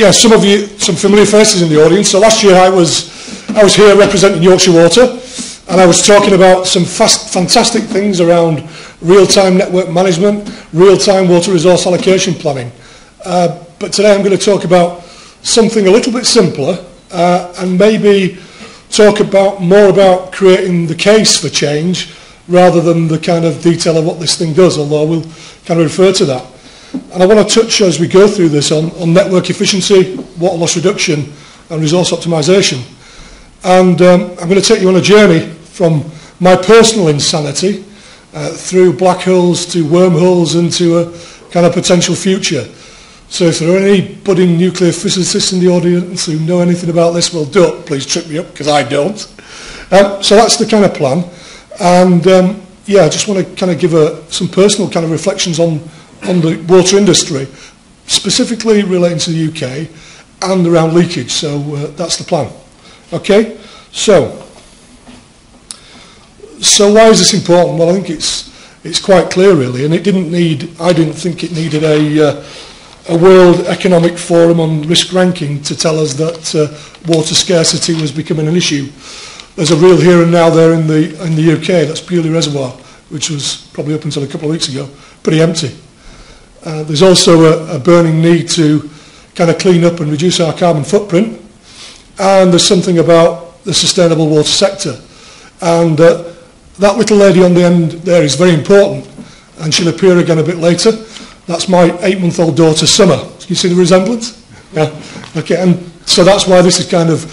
Yeah, some of you, some familiar faces in the audience. So last year I was here representing Yorkshire Water, and I was talking about some fantastic things around real-time network management, real-time water resource allocation planning. But today I'm going to talk about something a little bit simpler and maybe talk more about creating the case for change rather than the kind of detail of what this thing does, although we'll kind of refer to that. And I want to touch as we go through this on network efficiency, water loss reduction and resource optimisation. And I'm going to take you on a journey from my personal insanity through black holes to wormholes into a kind of potential future. So if there are any budding nuclear physicists in the audience who know anything about this, well, don't please trip me up because I don't. So that's the kind of plan. And yeah, I just want to kind of give some personal kind of reflections on the water industry, specifically relating to the UK and around leakage. So that's the plan. Okay, so why is this important? Well, I think it's quite clear really, and I didn't think it needed a World Economic Forum on risk ranking to tell us that water scarcity was becoming an issue. There's a real here and now there in the UK. That's purely reservoir, which was probably up until a couple of weeks ago pretty empty. There's also a burning need to kind of clean up and reduce our carbon footprint, and there's something about the sustainable water sector, and that little lady on the end there is very important, and she'll appear again a bit later. That's my 8-month-old daughter Summer. Can you see the resemblance? Yeah. Okay, and so that's why this is kind of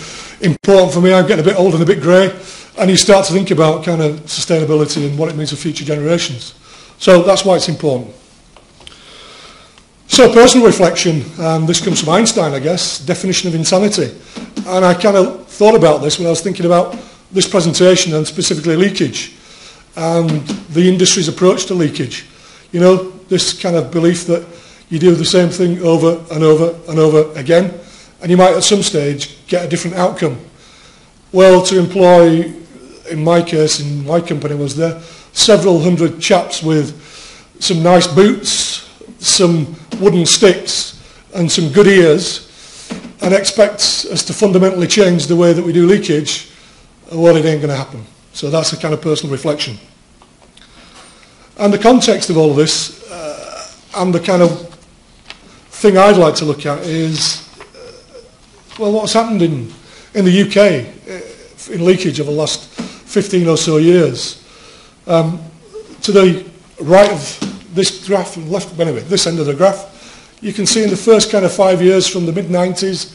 important for me. I'm getting a bit old and a bit grey, and you start to think about kind of sustainability and what it means for future generations. So that's why it's important. So personal reflection, and this comes from Einstein, I guess, definition of insanity. And I kind of thought about this when I was thinking about this presentation and specifically leakage and the industry's approach to leakage. You know, this kind of belief that you do the same thing over and over and over again, and you might at some stage get a different outcome. Well, to employ, in my case, in my company was there, several hundred chaps with some nice boots, some wooden sticks and some good ears, and expect us to fundamentally change the way that we do leakage, well, it ain't going to happen. So that's a kind of personal reflection. And the context of all of this, and the kind of thing I'd like to look at is, well, what's happened in the UK in leakage over the last 15 or so years. To the right of this graph, and left, anyway, this end of the graph, you can see in the first kind of 5 years from the mid-90s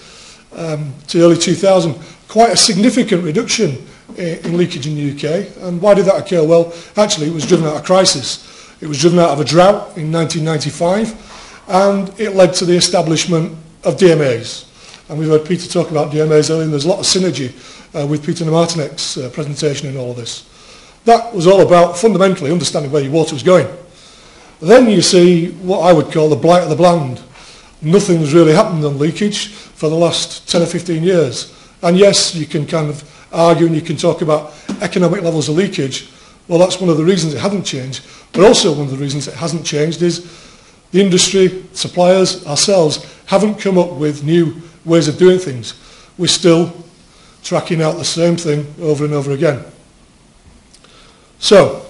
to early 2000, quite a significant reduction in leakage in the UK. And why did that occur? Well, actually, it was driven out of crisis. It was driven out of a drought in 1995, and it led to the establishment of DMAs. And we've heard Peter talk about DMAs earlier, and there's a lot of synergy with Peter Martinek's presentation in all of this. That was all about fundamentally understanding where your water was going. Then you see what I would call the blight of the bland. Nothing's really happened on leakage for the last 10 or 15 years. And yes, you can kind of argue and you can talk about economic levels of leakage. Well, that's one of the reasons it hasn't changed. But also one of the reasons it hasn't changed is the industry, suppliers, ourselves, haven't come up with new ways of doing things. We're still tracking out the same thing over and over again. So,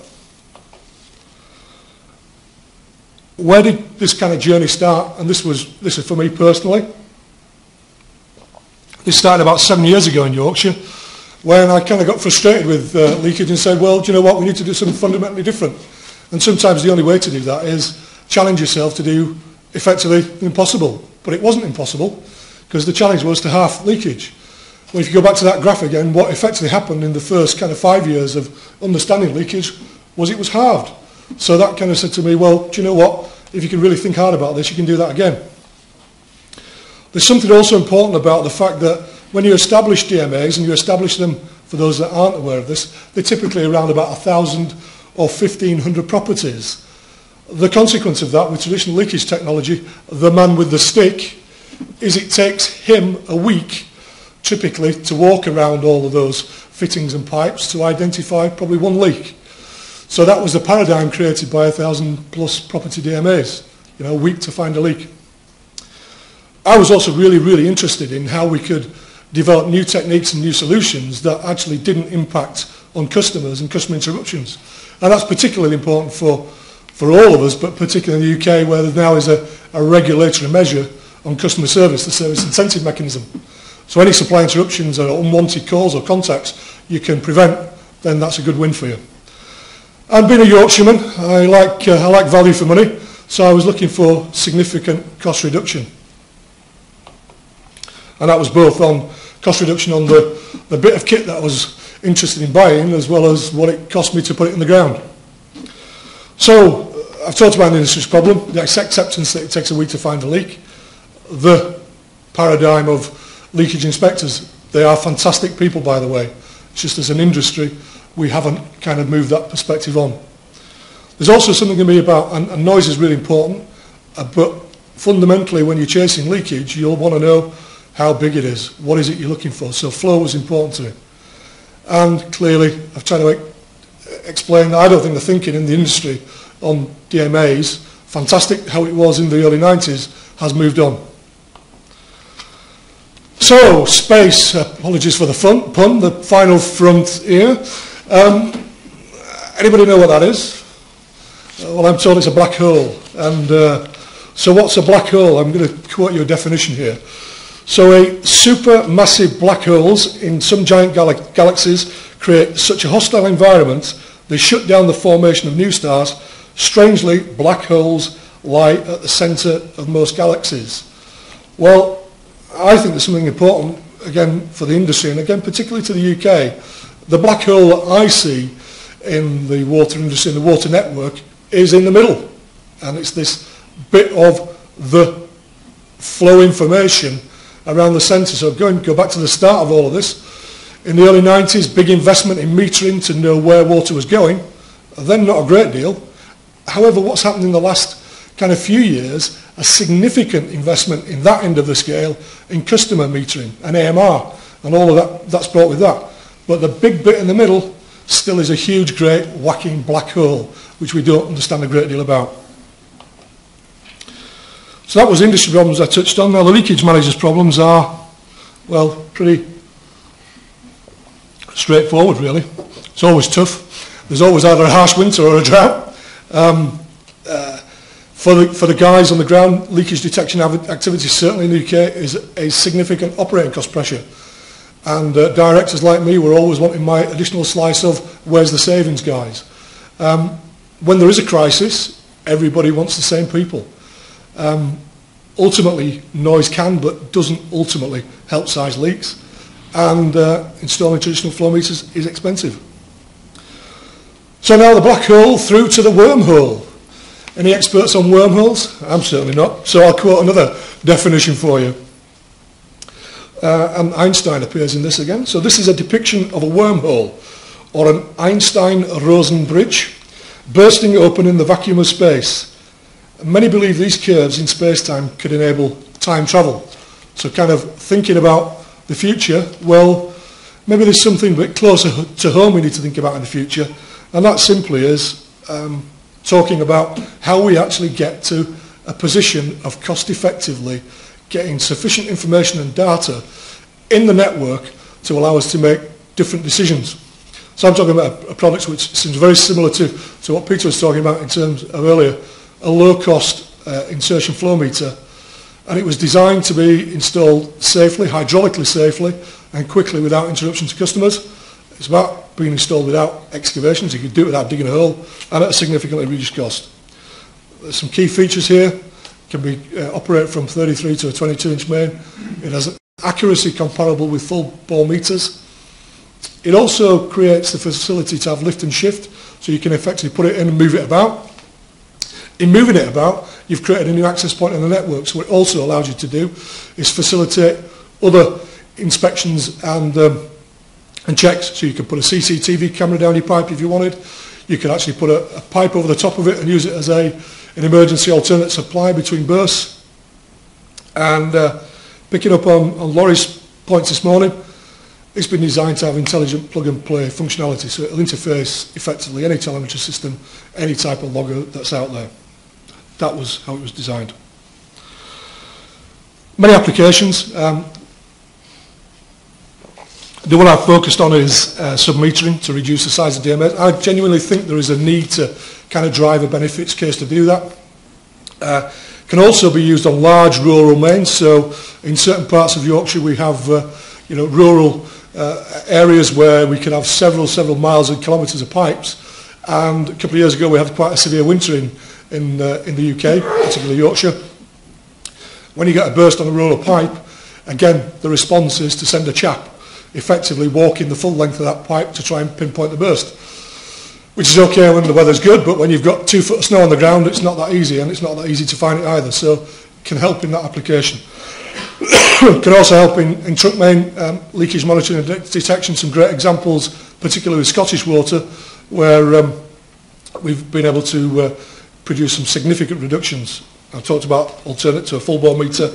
where did this kind of journey start? And this is for me personally. This started about 7 years ago in Yorkshire, when I kind of got frustrated with leakage and said, well, do you know what, we need to do something fundamentally different. And sometimes the only way to do that is challenge yourself to do effectively impossible. But it wasn't impossible, because the challenge was to halve leakage. Well, if you go back to that graph again, what effectively happened in the first kind of 5 years of understanding leakage was it was halved. So that kind of said to me, well, do you know what, if you can really think hard about this, you can do that again. There's something also important about the fact that when you establish DMAs, and you establish them, for those that aren't aware of this, they're typically around about 1,000 or 1,500 properties. The consequence of that with traditional leakage technology, the man with the stick, is it takes him a week typically to walk around all of those fittings and pipes to identify probably one leak. So that was the paradigm created by 1,000 plus property DMAs, you know, a week to find a leak. I was also really interested in how we could develop new techniques and new solutions that actually didn't impact on customers and customer interruptions. And that's particularly important for all of us, but particularly in the UK, where there now is a regulatory measure on customer service, the service incentive mechanism. So any supply interruptions or unwanted calls or contacts you can prevent, then that's a good win for you. And being a Yorkshireman, I like value for money, so I was looking for significant cost reduction. And that was both on cost reduction on the bit of kit that I was interested in buying, as well as what it cost me to put it in the ground. So I've talked about the industry's problem, the acceptance that it takes a week to find a leak, the paradigm of leakage inspectors. They are fantastic people, by the way. It's just as an industry, we haven't kind of moved that perspective on. There's also something going to be about, and noise is really important, but fundamentally when you're chasing leakage, you'll want to know how big it is, what is it you're looking for. So flow was important to me. And clearly, I've tried to explain that I don't think the thinking in the industry on DMAs, fantastic how it was in the early 90s, has moved on. So, space, apologies for the pun, the final front here. Anybody know what that is? Well, I'm told it's a black hole. And so what's a black hole? I'm going to quote you a definition here. So supermassive black holes in some giant galaxies create such a hostile environment, they shut down the formation of new stars. Strangely, black holes lie at the centre of most galaxies. Well, I think there's something important, again, for the industry, and again, particularly to the UK. The black hole that I see in the water industry, in the water network, is in the middle. And it's this bit of the flow information around the centre. So go back to the start of all of this. In the early 90s, big investment in metering to know where water was going. Then not a great deal. However, what's happened in the last kind of few years, a significant investment in that end of the scale in customer metering and AMR and all of that's brought with that. But the big bit in the middle still is a huge, great, whacking black hole, which we don't understand a great deal about. So that was industry problems I touched on. Now the leakage managers' problems are, well, pretty straightforward really. It's always tough. There's always either a harsh winter or a drought. For the guys on the ground, leakage detection activity certainly in the UK is a significant operating cost pressure. And directors like me were always wanting my additional slice of where's the savings, guys. When there is a crisis, everybody wants the same people. Ultimately, noise can but doesn't ultimately help size leaks, and installing traditional flow meters is expensive. So now the black hole through to the wormhole. Any experts on wormholes? I'm certainly not, so I'll quote another definition for you. And Einstein appears in this again. So this is a depiction of a wormhole, or an Einstein-Rosen bridge, bursting open in the vacuum of space. Many believe these curves in space-time could enable time travel. So kind of thinking about the future, well, maybe there's something a bit closer to home we need to think about in the future, and that simply is talking about how we actually get to a position of cost-effectively getting sufficient information and data in the network to allow us to make different decisions. So I'm talking about a product which seems very similar to what Peter was talking about in terms of earlier, a low-cost insertion flow meter, and it was designed to be installed safely, hydraulically safely, and quickly without interruption to customers. It's about being installed without excavations. You could do it without digging a hole, and at a significantly reduced cost. There's some key features here. It can be operate from 33 to a 22-inch main. It has accuracy comparable with full bore meters. It also creates the facility to have lift and shift, so you can effectively put it in and move it about. In moving it about, you've created a new access point in the network, so what it also allows you to do is facilitate other inspections and checks. So you can put a CCTV camera down your pipe if you wanted. You could actually put a pipe over the top of it and use it as an emergency alternate supply between bursts. And picking up on Laurie's points this morning, it's been designed to have intelligent plug-and-play functionality, so it'll interface effectively any telemetry system, any type of logger that's out there. That was how it was designed. Many applications. The one I've focused on is submetering to reduce the size of DMAs. I genuinely think there is a need to kind of drive a benefits case to do that. Can also be used on large rural mains. So in certain parts of Yorkshire we have rural areas where we can have several miles and kilometres of pipes. And a couple of years ago we had quite a severe winter in the UK, particularly Yorkshire. When you get a burst on a rural pipe, again the response is to send a chap effectively walking the full length of that pipe to try and pinpoint the burst, which is okay when the weather's good, but when you've got 2 foot of snow on the ground, it's not that easy, and it's not that easy to find it either. So it can help in that application. Can also help in trunk main leakage monitoring and detection. Some great examples, particularly with Scottish Water, where we've been able to produce some significant reductions. I talked about alternate to a full bore meter,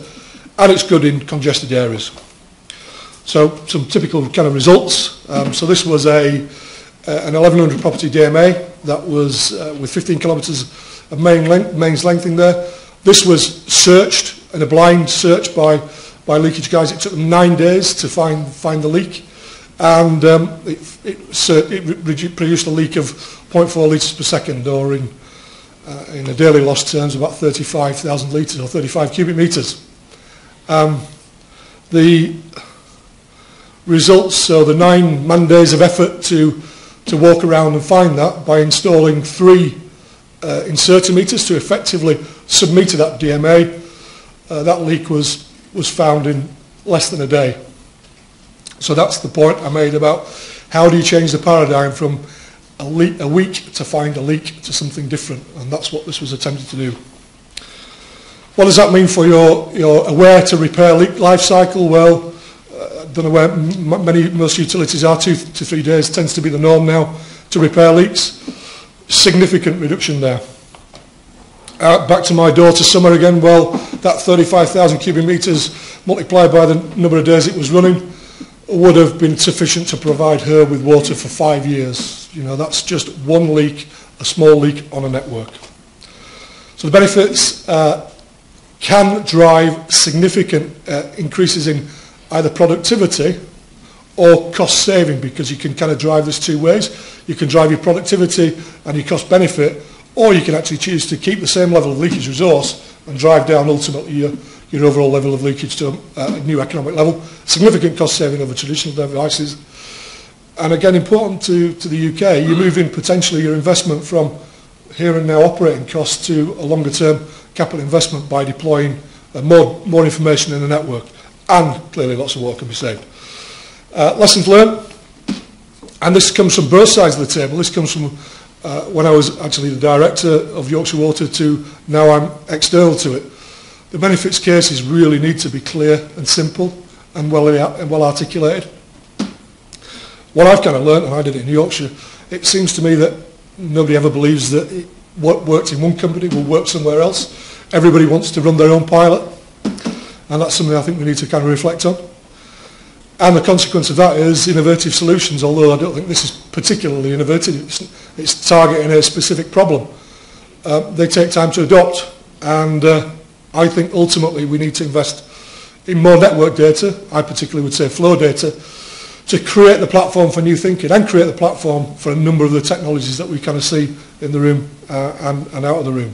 and it's good in congested areas. So some typical kind of results. So this was an 1100 property DMA that was with 15 kilometres of mains length in there. This was searched in a blind search by leakage guys. It took them 9 days to find the leak, and it produced a leak of 0.4 litres per second, or in a daily loss terms about 35,000 litres or 35 cubic metres. The results, so the 9 man-days of effort to walk around and find that by installing 3 Incertameters to effectively submeter that DMA, that leak was found in less than a day. So that's the point I made about how do you change the paradigm from a week to find a leak to something different, and that's what this was attempting to do. What does that mean for your aware to repair leak life cycle? Well, I don't know where most utilities are. 2 to 3 days tends to be the norm now to repair leaks. Significant reduction there. Back to my daughter Summer again. Well, that 35,000 cubic metres multiplied by the number of days it was running would have been sufficient to provide her with water for 5 years. You know, that's just one leak, a small leak on a network. So the benefits can drive significant increases in either productivity or cost saving, because you can kind of drive this 2 ways. You can drive your productivity and your cost benefit, or you can actually choose to keep the same level of leakage resource and drive down ultimately your overall level of leakage to a new economic level. Significant cost saving over traditional devices. And again, important to the UK, you're moving potentially your investment from here and now operating costs to a longer term capital investment by deploying more information in the network, and clearly lots of water can be saved. Lessons learned, and this comes from both sides of the table. This comes from when I was actually the director of Yorkshire Water to now I'm external to it. The benefits cases really need to be clear and simple and well articulated. What I've kind of learned, and I did it in Yorkshire, it seems to me that nobody ever believes that what works in one company will work somewhere else. Everybody wants to run their own pilot, and that's something I think we need to kind of reflect on. And the consequence of that is innovative solutions, although I don't think this is particularly innovative. It's targeting a specific problem. They take time to adopt, and I think ultimately we need to invest in more network data. I particularly would say flow data, to create the platform for new thinking and create the platform for a number of the technologies that we kind of see in the room and out of the room.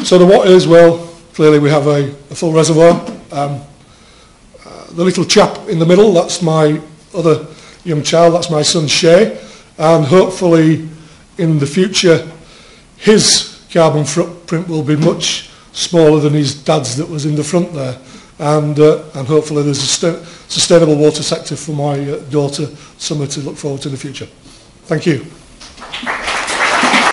So the what is, well, clearly we have a full reservoir. The little chap in the middle, that's my other young child, that's my son Shay, and hopefully in the future his carbon footprint will be much smaller than his dad's that was in the front there, and hopefully there's a sustainable water sector for my daughter Summer to look forward to in the future. Thank you.